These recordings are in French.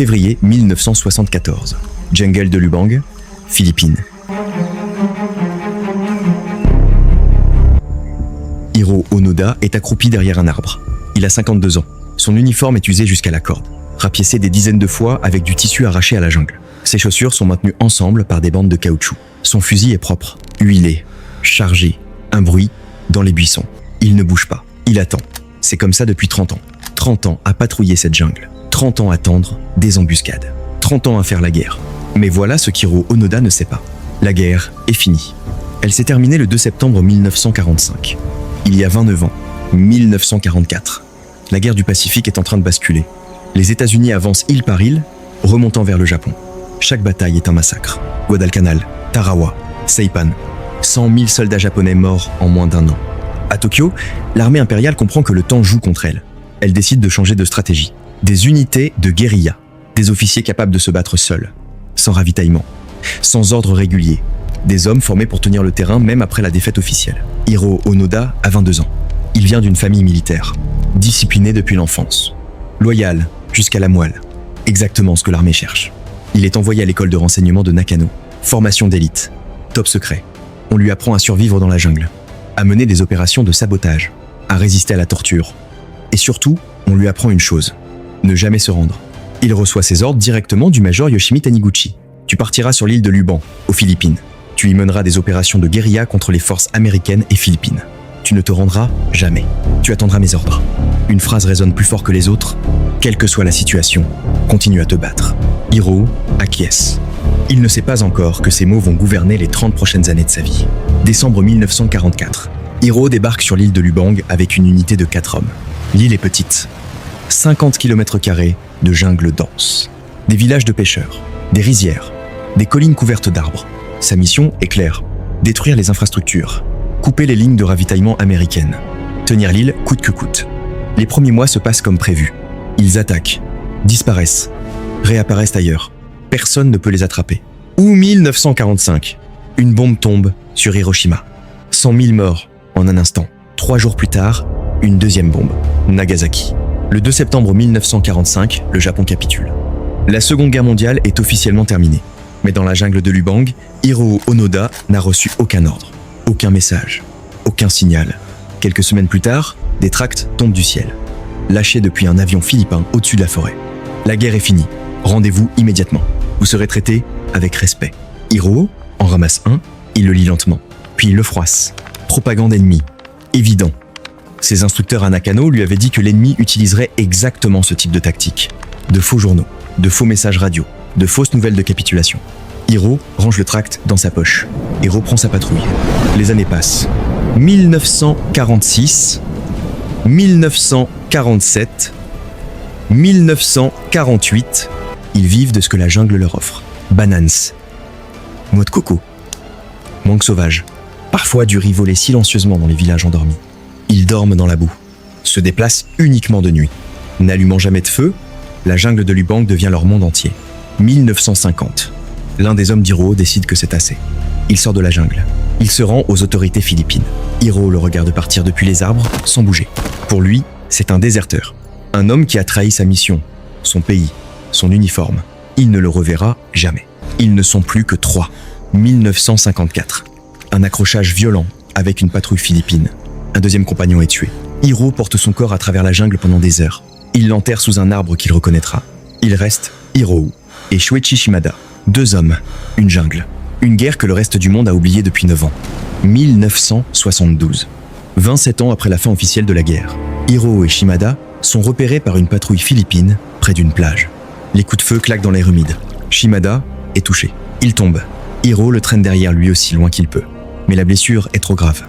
Février 1974. Jungle de Lubang, Philippines. Hiro Onoda est accroupi derrière un arbre. Il a 52 ans. Son uniforme est usé jusqu'à la corde, rapiécé des dizaines de fois avec du tissu arraché à la jungle. Ses chaussures sont maintenues ensemble par des bandes de caoutchouc. Son fusil est propre, huilé, chargé, un bruit dans les buissons. Il ne bouge pas, il attend. C'est comme ça depuis 30 ans. 30 ans à patrouiller cette jungle. 30 ans à tendre des embuscades. 30 ans à faire la guerre. Mais voilà ce qu'Hiro Onoda ne sait pas. La guerre est finie. Elle s'est terminée le 2 septembre 1945. Il y a 29 ans, 1944. La guerre du Pacifique est en train de basculer. Les États-Unis avancent île par île, remontant vers le Japon. Chaque bataille est un massacre. Guadalcanal, Tarawa, Saipan. 100 000 soldats japonais morts en moins d'1 an. À Tokyo, l'armée impériale comprend que le temps joue contre elle. Elle décide de changer de stratégie. Des unités de guérilla, des officiers capables de se battre seuls, sans ravitaillement, sans ordre régulier, des hommes formés pour tenir le terrain même après la défaite officielle. Hiro Onoda a 22 ans. Il vient d'une famille militaire, discipliné depuis l'enfance, loyal jusqu'à la moelle, exactement ce que l'armée cherche. Il est envoyé à l'école de renseignement de Nakano, formation d'élite, top secret. On lui apprend à survivre dans la jungle, à mener des opérations de sabotage, à résister à la torture. Et surtout, on lui apprend une chose, ne jamais se rendre. Il reçoit ses ordres directement du major Yoshimi Taniguchi. Tu partiras sur l'île de Lubang, aux Philippines. Tu y mèneras des opérations de guérilla contre les forces américaines et philippines. Tu ne te rendras jamais. Tu attendras mes ordres. Une phrase résonne plus fort que les autres. Quelle que soit la situation, continue à te battre. Hiro acquiesce. Il ne sait pas encore que ces mots vont gouverner les 30 prochaines années de sa vie. Décembre 1944. Hiro débarque sur l'île de Lubang avec une unité de 4 hommes. L'île est petite. 50 km² de jungle dense. Des villages de pêcheurs, des rizières, des collines couvertes d'arbres. Sa mission est claire. Détruire les infrastructures. Couper les lignes de ravitaillement américaines. Tenir l'île coûte que coûte. Les premiers mois se passent comme prévu. Ils attaquent, disparaissent, réapparaissent ailleurs. Personne ne peut les attraper. Ou 1945. Une bombe tombe sur Hiroshima. 100 000 morts en un instant. 3 jours plus tard, une deuxième bombe. Nagasaki. Le 2 septembre 1945, le Japon capitule. La Seconde Guerre mondiale est officiellement terminée. Mais dans la jungle de Lubang, Hiro Onoda n'a reçu aucun ordre, aucun message, aucun signal. Quelques semaines plus tard, des tracts tombent du ciel, lâchés depuis un avion philippin au-dessus de la forêt. La guerre est finie. Rendez-vous immédiatement. Vous serez traité avec respect. Hiro en ramasse un, il le lit lentement, puis il le froisse. Propagande ennemie. Évident. Ses instructeurs à Nakano lui avaient dit que l'ennemi utiliserait exactement ce type de tactique. De faux journaux, de faux messages radio, de fausses nouvelles de capitulation. Hiro range le tract dans sa poche et reprend sa patrouille. Les années passent. 1946, 1947, 1948, ils vivent de ce que la jungle leur offre. Bananes, noix de coco, mangue sauvage, parfois du riz volé silencieusement dans les villages endormis. Ils dorment dans la boue, se déplacent uniquement de nuit. N'allumant jamais de feu, la jungle de Lubang devient leur monde entier. 1950. L'un des hommes d'Hiro décide que c'est assez. Il sort de la jungle. Il se rend aux autorités philippines. Hiro le regarde partir depuis les arbres, sans bouger. Pour lui, c'est un déserteur. Un homme qui a trahi sa mission, son pays, son uniforme. Il ne le reverra jamais. Ils ne sont plus que 3. 1954. Un accrochage violent avec une patrouille philippine. Un deuxième compagnon est tué. Hiro porte son corps à travers la jungle pendant des heures. Il l'enterre sous un arbre qu'il reconnaîtra. Il reste Hiro et Shuichi Shimada. 2 hommes, une jungle. Une guerre que le reste du monde a oubliée depuis 9 ans. 1972. 27 ans après la fin officielle de la guerre. Hiro et Shimada sont repérés par une patrouille philippine près d'une plage. Les coups de feu claquent dans l'air humide. Shimada est touché. Il tombe. Hiro le traîne derrière lui aussi loin qu'il peut. Mais la blessure est trop grave.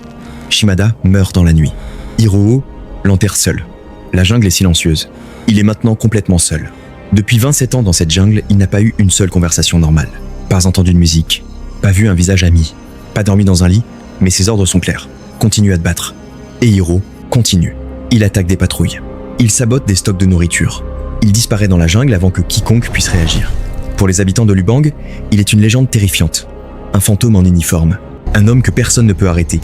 Shimada meurt dans la nuit. Hiro l'enterre seul. La jungle est silencieuse. Il est maintenant complètement seul. Depuis 27 ans dans cette jungle, il n'a pas eu une seule conversation normale. Pas entendu de musique, pas vu un visage ami, pas dormi dans un lit, mais ses ordres sont clairs. Continue à te battre. Et Hiro continue. Il attaque des patrouilles. Il sabote des stocks de nourriture. Il disparaît dans la jungle avant que quiconque puisse réagir. Pour les habitants de Lubang, il est une légende terrifiante. Un fantôme en uniforme. Un homme que personne ne peut arrêter.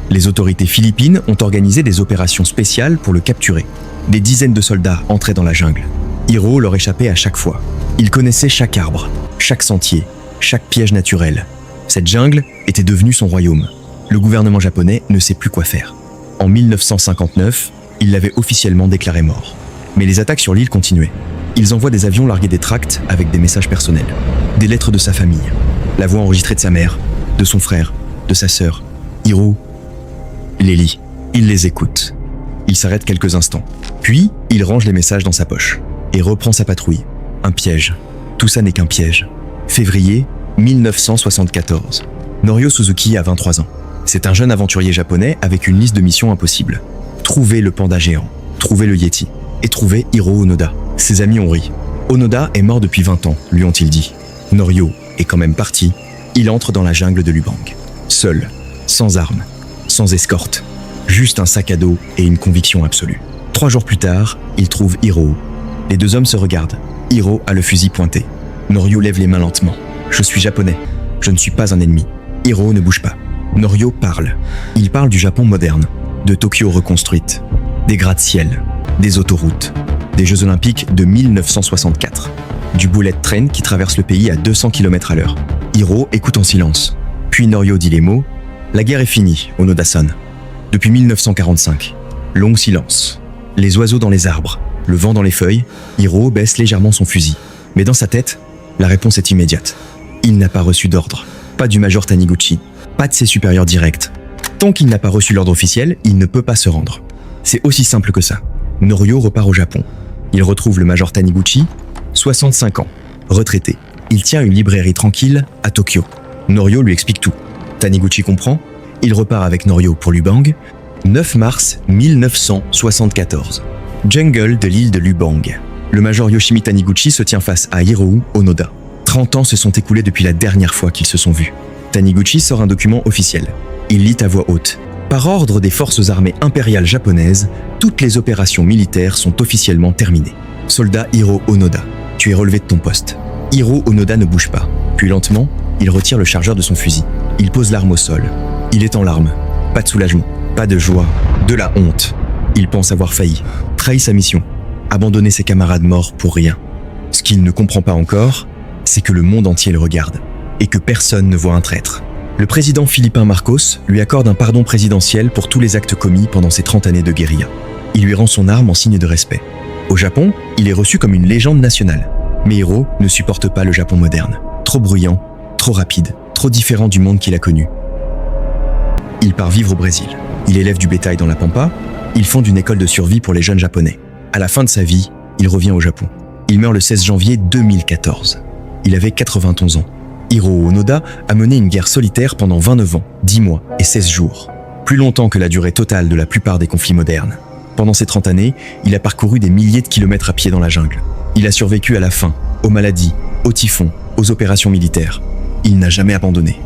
Les autorités philippines ont organisé des opérations spéciales pour le capturer. Des dizaines de soldats entraient dans la jungle. Hiro leur échappait à chaque fois. Il connaissait chaque arbre, chaque sentier, chaque piège naturel. Cette jungle était devenue son royaume. Le gouvernement japonais ne sait plus quoi faire. En 1959, il l'avait officiellement déclaré mort. Mais les attaques sur l'île continuaient. Ils envoient des avions larguer des tracts avec des messages personnels, des lettres de sa famille, la voix enregistrée de sa mère, de son frère, de sa sœur. Hiro les lit. Il les écoute. Il s'arrête quelques instants. Puis, il range les messages dans sa poche et reprend sa patrouille. Un piège. Tout ça n'est qu'un piège. Février 1974. Norio Suzuki a 23 ans. C'est un jeune aventurier japonais avec une liste de missions impossibles. Trouver le panda géant, trouver le Yeti et trouver Hiro Onoda. Ses amis ont ri. Onoda est mort depuis 20 ans, lui ont-ils dit. Norio est quand même parti. Il entre dans la jungle de Lubang. Seul, sans armes, sans escorte. Juste un sac à dos et une conviction absolue. 3 jours plus tard, il trouve Hiro. Les deux hommes se regardent. Hiro a le fusil pointé. Norio lève les mains lentement. Je suis japonais. Je ne suis pas un ennemi. Hiro ne bouge pas. Norio parle. Il parle du Japon moderne, de Tokyo reconstruite, des gratte-ciel, des autoroutes, des Jeux Olympiques de 1964, du bullet train qui traverse le pays à 200 km/h. Hiro écoute en silence. Puis Norio dit les mots « La guerre est finie, Onoda-san. Depuis 1945. » Long silence. Les oiseaux dans les arbres, le vent dans les feuilles. Hiro baisse légèrement son fusil. Mais dans sa tête, la réponse est immédiate. Il n'a pas reçu d'ordre. Pas du major Taniguchi. Pas de ses supérieurs directs. Tant qu'il n'a pas reçu l'ordre officiel, il ne peut pas se rendre. C'est aussi simple que ça. Norio repart au Japon. Il retrouve le major Taniguchi, 65 ans, retraité. Il tient une librairie tranquille à Tokyo. Norio lui explique tout. Taniguchi comprend. Il repart avec Norio pour Lubang. 9 mars 1974. Jungle de l'île de Lubang. Le major Yoshimi Taniguchi se tient face à Hiro Onoda. 30 ans se sont écoulés depuis la dernière fois qu'ils se sont vus. Taniguchi sort un document officiel. Il lit à voix haute. Par ordre des forces armées impériales japonaises, toutes les opérations militaires sont officiellement terminées. Soldat Hiro Onoda, tu es relevé de ton poste. Hiro Onoda ne bouge pas. Puis lentement, il retire le chargeur de son fusil. Il pose l'arme au sol. Il est en larmes. Pas de soulagement, pas de joie, de la honte. Il pense avoir failli, trahi sa mission, abandonné ses camarades morts pour rien. Ce qu'il ne comprend pas encore, c'est que le monde entier le regarde et que personne ne voit un traître. Le président Philippin Marcos lui accorde un pardon présidentiel pour tous les actes commis pendant ses 30 années de guérilla. Il lui rend son arme en signe de respect. Au Japon, il est reçu comme une légende nationale. Mais Hiro ne supporte pas le Japon moderne. Trop bruyant, trop rapide, trop différent du monde qu'il a connu. Il part vivre au Brésil. Il élève du bétail dans la pampa. Il fonde une école de survie pour les jeunes japonais. À la fin de sa vie, il revient au Japon. Il meurt le 16 janvier 2014. Il avait 91 ans. Hiro Onoda a mené une guerre solitaire pendant 29 ans, 10 mois et 16 jours. Plus longtemps que la durée totale de la plupart des conflits modernes. Pendant ces 30 années, il a parcouru des milliers de kilomètres à pied dans la jungle. Il a survécu à la faim, aux maladies, aux typhons, aux opérations militaires. Il n'a jamais abandonné.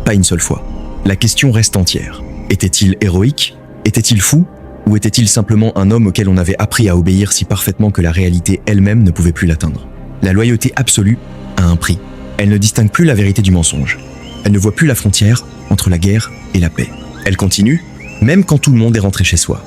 Pas une seule fois. La question reste entière. Était-il héroïque? Était-il fou? Ou était-il simplement un homme auquel on avait appris à obéir si parfaitement que la réalité elle-même ne pouvait plus l'atteindre? La loyauté absolue a un prix. Elle ne distingue plus la vérité du mensonge. Elle ne voit plus la frontière entre la guerre et la paix. Elle continue, même quand tout le monde est rentré chez soi.